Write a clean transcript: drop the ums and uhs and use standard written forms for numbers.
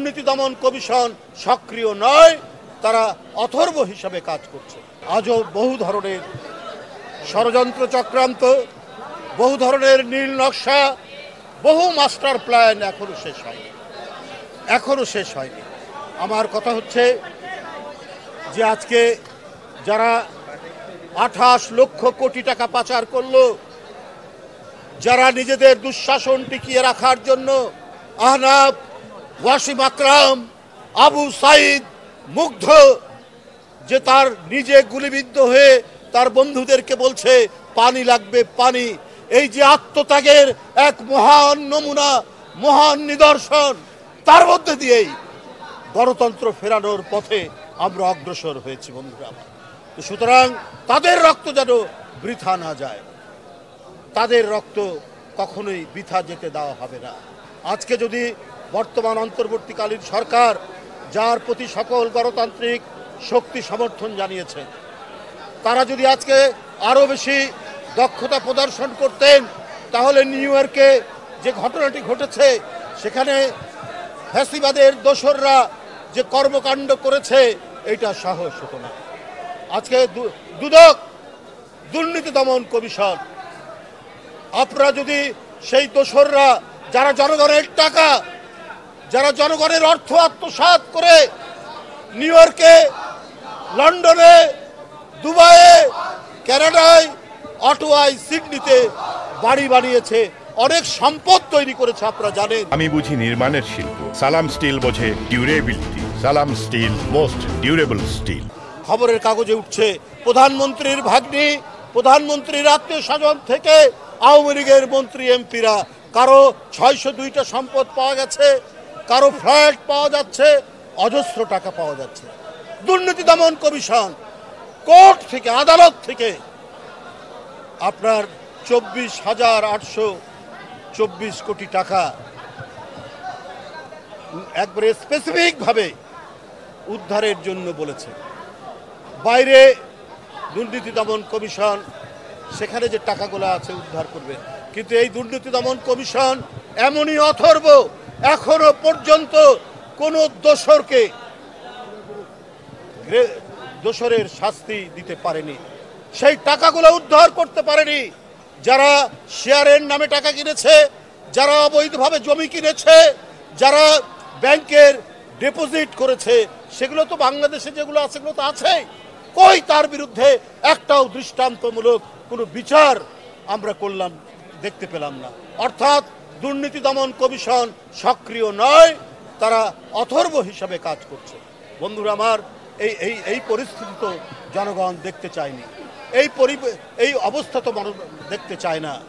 দুর্নীতি দমন কমিশন সক্রিয় নয়, তারা অথর্ব হিসাবে কাজ করছে। আজও বহু ধরনের ষড়যন্ত্র চক্রান্ত, বহু ধরনের নীল নকশা, বহু মাস্টার প্ল্যান এখনো শেষ হয়নি। আমার কথা হচ্ছে যে আজকে যারা 28 লক্ষ কোটি টাকা পাচার করলো, যারা নিজেদের দুঃশাসন টিকিয়ে রাখার জন্য আহনাফ, ওয়াসিম আকরাম, আবু সাইদ, মুগ্ধ, যে তার নিজে গুলিবিদ্ধ হয়ে তার বন্ধুদেরকে বলছে পানি লাগবে পানি, এই যে আত্মত্যাগের এক মহান নমুনা, মহান নিদর্শন, তার মধ্যে দিয়েই গণতন্ত্র ফেরানোর পথে আমরা অগ্রসর হয়েছি বন্ধুরা। সুতরাং তাদের রক্ত যেন বৃথা না যায়, তাদের রক্ত কখনোই বৃথা যেতে দেওয়া হবে না। আজকে যদি বর্তমান অন্তর্বর্তীকালীন সরকার, যার প্রতি সকল গণতান্ত্রিক শক্তি সমর্থন জানিয়েছে, তারা যদি আজকে আরও বেশি দক্ষতা প্রদর্শন করতেন, তাহলে নিউ ইয়র্কে যে ঘটনাটি ঘটেছে, সেখানে ফ্যাসিবাদের দোসররা যে কর্মকাণ্ড করেছে, এটা সাহস হতো না। আজকে দুদক, দুর্নীতি দমন কমিশন, আপনারা যদি সেই দোসররা, যারা জনগণের টাকা, যারা জনগণের অর্থ আত্মসাৎ করে নিউ ইয়র্কে, লন্ডনে, দুবাইয়ে, কানাডায়, অটোয়ায়, সিডনিতে বাড়ি বানিয়েছে, অনেক সম্পদ তৈরি করেছে, আপনারা জানেন। আমি বুঝি নির্মাণের শিল্প, সালাম স্টিল বোঝে ডিউরেবিলিটি। সালাম স্টিল, মোস্ট ডিউরেবল স্টিল। খবরের কাগজে উঠছে প্রধানমন্ত্রীর ভাগ্নি, প্রধানমন্ত্রীর আত্মীয় স্বজন থেকে আওয়ামী লীগের মন্ত্রী এমপিরা, কারো 602টা সম্পদ পাওয়া গেছে, কারো ফ্ল্যাট পাওয়া যাচ্ছে, অজস্র টাকা পাওয়া যাচ্ছে। দুর্নীতি দমন কমিশন কোর্ট থেকে, আদালত থেকে আপনার 24,824 কোটি টাকা একবারে স্পেসিফিক ভাবে উদ্ধারের জন্য বলেছে। বাইরে দুর্নীতি দমন কমিশন সেখানে যে টাকাগুলো আছে উদ্ধার করবে, কিন্তু এই দুর্নীতি দমন কমিশন এমনই অথর্ব, এখনো পর্যন্ত কোনো দোষরের শাস্তি দিতে পারেনি, সেই টাকাগুলো উদ্ধার করতে পারেনি। যারা শেয়ারের নামে টাকা কিনেছে, যারা অবৈধভাবে জমি কিনেছে, যারা ব্যাংকের ডিপোজিট করেছে, সেগুলো তো বাংলাদেশে যেগুলো আছে সেগুলো তো আছেই। কই তার বিরুদ্ধে একটাও দৃষ্টান্তমূলক কোনো বিচার আমরা দেখতে পেলাম না। অর্থাৎ দুর্নীতি দমন কমিশন সক্রিয় নয়, তারা অথর্ব হিসাবে কাজ করছে। বন্ধুরা আমার, এই পরিস্থিতি তো জনগণ দেখতে চায়নি, এই অবস্থা তো দেখতে চায় না।